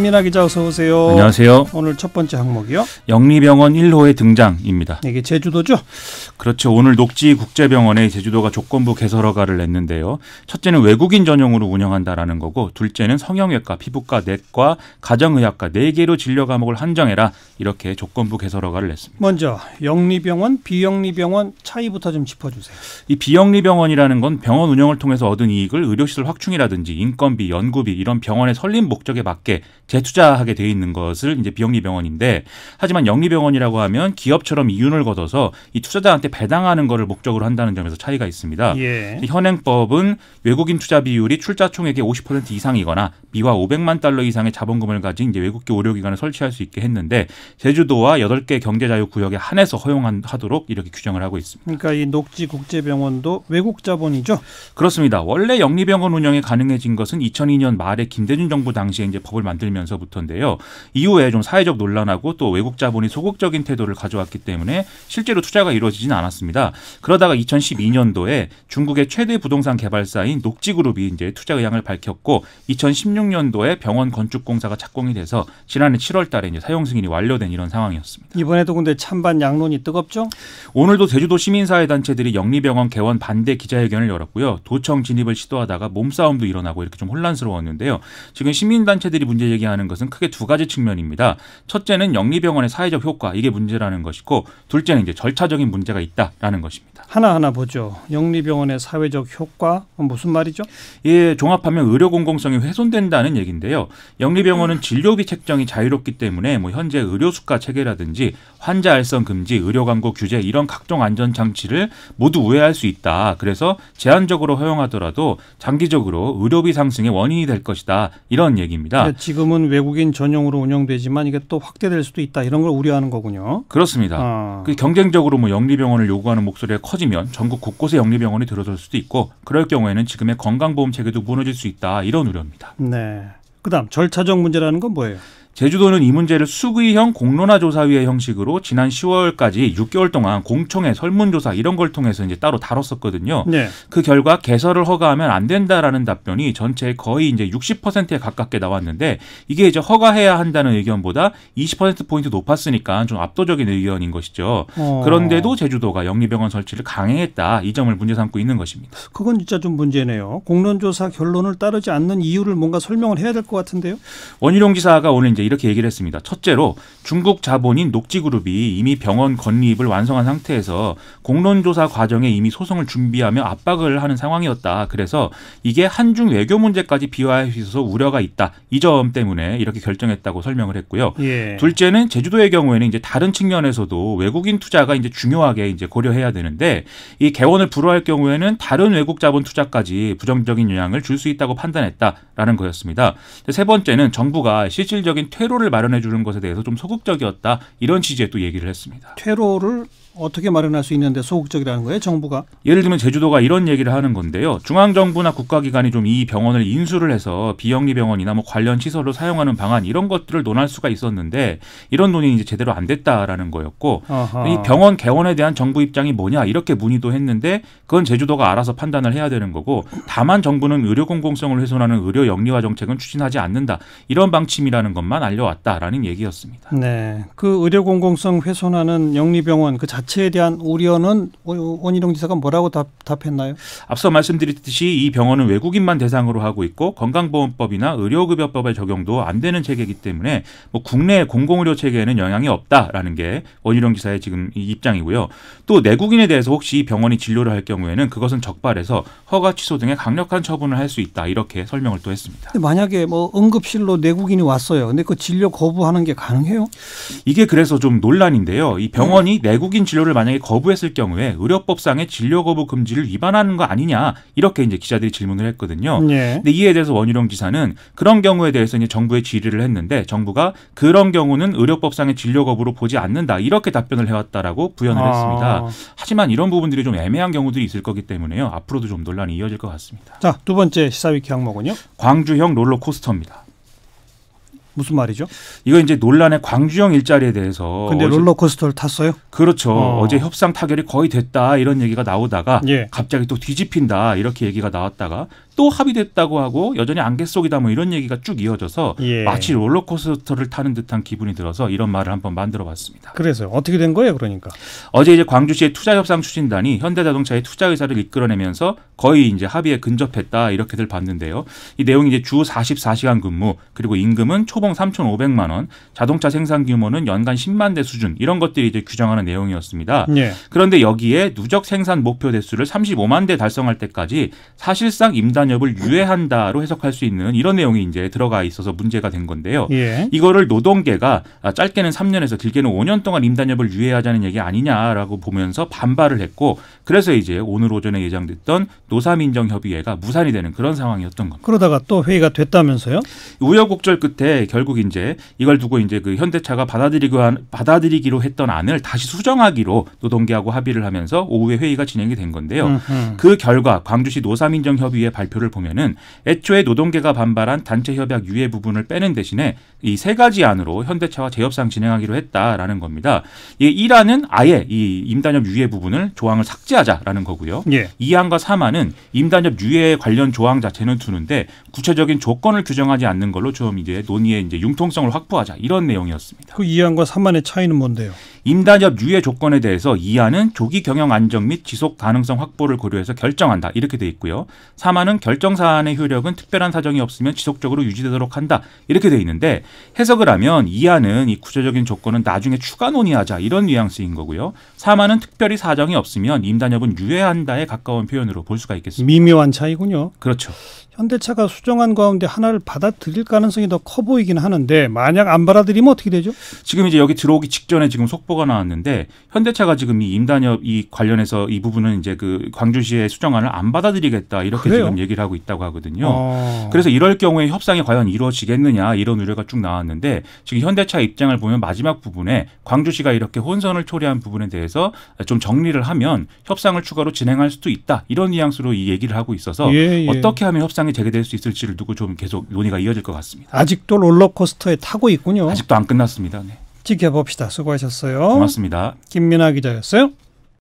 민하 기자 어서 오세요. 안녕하세요. 오늘 첫 번째 항목이요. 영리병원 1호의 등장입니다. 이게 제주도죠? 그렇죠. 오늘 녹지국제병원에 제주도가 조건부 개설 허가를 냈는데요. 첫째는 외국인 전용으로 운영한다라는 거고, 둘째는 성형외과, 피부과, 내과, 가정의학과 4개로 진료 과목을 한정해라, 이렇게 조건부 개설 허가를 냈습니다. 먼저 영리병원, 비영리병원 차이부터 좀 짚어주세요. 이 비영리병원이라는 건 병원 운영을 통해서 얻은 이익을 의료시설 확충이라든지 인건비, 연구비 이런 병원의 설립 목적에 맞게 재투자하게 돼 있는 것을 이제 비영리병원인데, 하지만 영리병원이라고 하면 기업처럼 이윤을 거둬서 이 투자자한테 배당하는 것을 목적으로 한다는 점에서 차이가 있습니다. 예. 현행법은 외국인 투자 비율이 출자 총액의 50% 이상이거나 미화 500만 달러 이상의 자본금을 가진 이제 외국계 의료기관을 설치할 수 있게 했는데, 제주도와 8개 경제자유구역에 한해서 허용하도록 이렇게 규정을 하고 있습니다. 그러니까 이 녹지국제병원도 외국 자본이죠? 그렇습니다. 원래 영리병원 운영이 가능해진 것은 2002년 말에 김대중 정부 당시에 이제 법을 만들면서부터인데요. 이후에 좀 사회적 논란하고 또 외국 자본이 소극적인 태도를 가져왔기 때문에 실제로 투자가 이루어지지는 않았습니다. 그러다가 2012년도에 중국의 최대 부동산 개발사인 녹지그룹이 이제 투자 의향을 밝혔고, 2016년도에 병원 건축 공사가 착공이 돼서 지난해 7월달에 이제 사용 승인이 완료된 이런 상황이었습니다. 이번에도 근데 찬반 양론이 뜨겁죠? 오늘도 제주도 시민사회단체들이 영리병원 개원 반대 기자회견을 열었고요. 도청 진입을 시도하다가 몸싸움도 일어나고 이렇게 좀 혼란스러웠는데요. 지금 시민단체들이 문제 제기하는 것은 크게 두 가지 측면입니다. 첫째는 영리병원의 사회적 효과, 이게 문제라는 것이고, 둘째는 이제 절차적인 문제가 있다라는 것입니다. 하나하나 보죠. 영리병원의 사회적 효과, 무슨 말이죠? 예, 종합하면 의료 공공성이 훼손된다는 얘기인데요. 영리병원은 진료비 책정이 자유롭기 때문에 현재 의료 수가 체계라든지 환자 알선 금지, 의료 광고 규제 이런 각종 안전 장치를 모두 우회할 수 있다. 그래서 제한적으로 허용하더라도 장기적으로 의료비 상승의 원인이 될 것이다. 이런 얘기입니다. 지금은 외국인 전용으로 운영되지만 이게 또 확대될 수도 있다. 이런 걸 우려하는 거군요. 그렇습니다. 경쟁적으로 영리병원을 요구하는 목소리가 커지면 전국 곳곳에 영리병원이 들어설 수도 있고, 그럴 경우에는 지금의 건강보험 체계도 무너질 수 있다. 이런 우려입니다. 네. 그다음 절차적 문제라는 건 뭐예요? 제주도는 이 문제를 수의형 공론화조사위의 형식으로 지난 10월까지 6개월 동안 공청회, 설문조사 이런 걸 통해서 이제 따로 다뤘었거든요. 네. 그 결과 개설을 허가하면 안 된다라는 답변이 전체의 거의 이제 60%에 가깝게 나왔는데, 이게 이제 허가해야 한다는 의견보다 20%포인트 높았으니까 좀 압도적인 의견인 것이죠. 그런데도 제주도가 영리병원 설치를 강행했다. 이 점을 문제 삼고 있는 것입니다. 그건 진짜 좀 문제네요. 공론조사 결론을 따르지 않는 이유를 뭔가 설명을 해야 될 것 같은데요. 원희룡 지사가 오늘 이렇게 얘기를 했습니다. 첫째로 중국 자본인 녹지그룹이 이미 병원 건립을 완성한 상태에서 공론조사 과정에 이미 소송을 준비하며 압박을 하는 상황이었다. 그래서 이게 한중 외교 문제까지 비화할 수 있어서 우려가 있다. 이 점 때문에 이렇게 결정했다고 설명을 했고요. 예. 둘째는 제주도의 경우에는 이제 다른 측면에서도 외국인 투자가 이제 중요하게 이제 고려해야 되는데, 이 개원을 불허할 경우에는 다른 외국 자본 투자까지 부정적인 영향을 줄 수 있다고 판단했다라는 거였습니다. 세 번째는 정부가 실질적인 퇴로를 마련해 주는 것에 대해서 좀 소극적이었다. 이런 취지의 또 얘기를 했습니다. 퇴로를 어떻게 마련할 수 있는데 소극적이라는 거예요, 정부가? 예를 들면 제주도가 이런 얘기를 하는 건데요. 중앙정부나 국가기관이 좀 이 병원을 인수를 해서 비영리병원이나 관련 시설로 사용하는 방안 이런 것들을 논할 수가 있었는데, 이런 논의는 이제 제대로 안 됐다라는 거였고, 아하. 이 병원 개원에 대한 정부 입장이 뭐냐 이렇게 문의도 했는데, 그건 제주도가 알아서 판단을 해야 되는 거고, 다만 정부는 의료 공공성을 훼손하는 의료 영리화 정책은 추진하지 않는다. 이런 방침이라는 것만 알려왔다라는 얘기였습니다. 네, 그 의료 공공성 훼손하는 영리병원 그 자체에 대한 우려는 원희룡 지사가 뭐라고 답했나요? 앞서 말씀드렸듯이 이 병원은 외국인만 대상으로 하고 있고, 건강보험법이나 의료급여법의 적용도 안 되는 체계이기 때문에 국내 공공의료 체계에는 영향이 없다라는 게 원희룡 지사의 지금 이 입장이고요. 또 내국인에 대해서 혹시 병원이 진료를 할 경우에는 그것은 적발해서 허가 취소 등의 강력한 처분을 할 수 있다. 이렇게 설명을 또 했습니다. 근데 만약에 응급실로 내국인이 왔어요. 근데 그 진료 거부하는 게 가능해요? 이게 그래서 좀 논란인데요. 이 병원이 내국인 진료를 만약에 거부했을 경우에 의료법상의 진료 거부 금지를 위반하는 거 아니냐, 이렇게 이제 기자들이 질문을 했거든요. 네. 근데 이에 대해서 원희룡 지사는 그런 경우에 대해서 이제 정부에 질의를 했는데, 정부가 그런 경우는 의료법상의 진료 거부로 보지 않는다. 이렇게 답변을 해왔다라고 부연을 했습니다. 하지만 이런 부분들이 좀 애매한 경우들이 있을 거기 때문에요. 앞으로도 좀 논란이 이어질 것 같습니다. 자, 두 번째 시사위키 항목은요? 광주형 롤러코스터입니다. 무슨 말이죠? 이거 이제 논란의 광주형 일자리에 대해서. 근데 롤러코스터를 탔어요? 그렇죠. 어제 협상 타결이 거의 됐다 이런 얘기가 나오다가 예. 갑자기 또 뒤집힌다 이렇게 얘기가 나왔다가 또 합의됐다고 하고 여전히 안개 속이다 뭐 이런 얘기가 쭉 이어져서 예. 마치 롤러코스터를 타는 듯한 기분이 들어서 이런 말을 한번 만들어봤습니다. 그래서 어떻게 된 거예요, 그러니까? 어제 이제 광주시의 투자협상 추진단이 현대자동차의 투자 의사를 이끌어내면서 거의 이제 합의에 근접했다 이렇게들 봤는데요. 이 내용이 이제 주 44시간 근무 그리고 임금은 초봉 3,500만 원, 자동차 생산 규모는 연간 10만 대 수준 이런 것들이 이제 규정하는 내용이었습니다. 예. 그런데 여기에 누적 생산 목표 대수를 35만 대 달성할 때까지 사실상 임단협을 유예한다로 해석할 수 있는 이런 내용이 이제 들어가 있어서 문제가 된 건데요. 예. 이거를 노동계가 짧게는 3년에서 길게는 5년 동안 임단협을 유예하자는 얘기 아니냐라고 보면서 반발을 했고 그래서 이제 오늘 오전에 예정됐던 노사민정협의회가 무산이 되는 그런 상황이었던 겁니다. 그러다가 또 회의가 됐다면서요? 우여곡절 끝에 결국 이제 이걸 두고 이제 그 현대차가 받아들이기로 했던 안을 다시 수정하기로 노동계하고 합의를 하면서 오후에 회의가 진행이 된 건데요. 그 결과 광주시 노사민정협의회 발표를 보면은 애초에 노동계가 반발한 단체 협약 유예 부분을 빼는 대신에 이 세 가지 안으로 현대차와 재협상 진행하기로 했다라는 겁니다. 이 1안은 아예 이 임단협 유예 부분을 조항을 삭제하자라는 거고요. 예. 2안과 3안은 임단협 유예 관련 조항 자체는 두는데 구체적인 조건을 규정하지 않는 걸로 좀 이제 논의의 이제 융통성을 확보하자 이런 내용이었습니다. 그 2안과 3안의 차이는 뭔데요? 임단협 유예 조건에 대해서 2안은 조기 경영 안정 및 지속 가능성 확보를 고려해서 결정한다 이렇게 돼 있고요. 3안은 결정 사안의 효력은 특별한 사정이 없으면 지속적으로 유지되도록 한다 이렇게 돼 있는데 해석을 하면 2안은 이 구체적인 조건은 나중에 추가 논의하자 이런 뉘앙스인 거고요. 3안은 특별히 사정이 없으면 임단협은 유예한다에 가까운 표현으로 볼 수가 있겠습니다. 미묘한 차이군요. 그렇죠. 현대차가 수정안 가운데 하나를 받아들일 가능성이 더 커 보이긴 하는데 만약 안 받아들이면 어떻게 되죠? 지금 이제 여기 들어오기 직전에 지금 속보가 나왔는데 현대차가 지금 이 임단협 이 관련해서 이 부분은 이제 그 광주시의 수정안을 안 받아들이겠다 이렇게 그래요? 지금 얘기를 하고 있다고 하거든요. 그래서 이럴 경우에 협상이 과연 이루어지겠느냐 이런 우려가 쭉 나왔는데 지금 현대차 입장을 보면 마지막 부분에 광주시가 이렇게 혼선을 초래한 부분에 대해서 좀 정리를 하면 협상을 추가로 진행할 수도 있다 이런 뉘앙스로 이 얘기를 하고 있어서 예. 어떻게 하면 협상이 재개될 수 있을지를 두고 좀 계속 논의가 이어질 것 같습니다. 아직도 롤러코스터에 타고 있군요. 아직도 안 끝났습니다. 네. 지켜봅시다. 수고하셨어요. 고맙습니다. 김민아 기자였어요.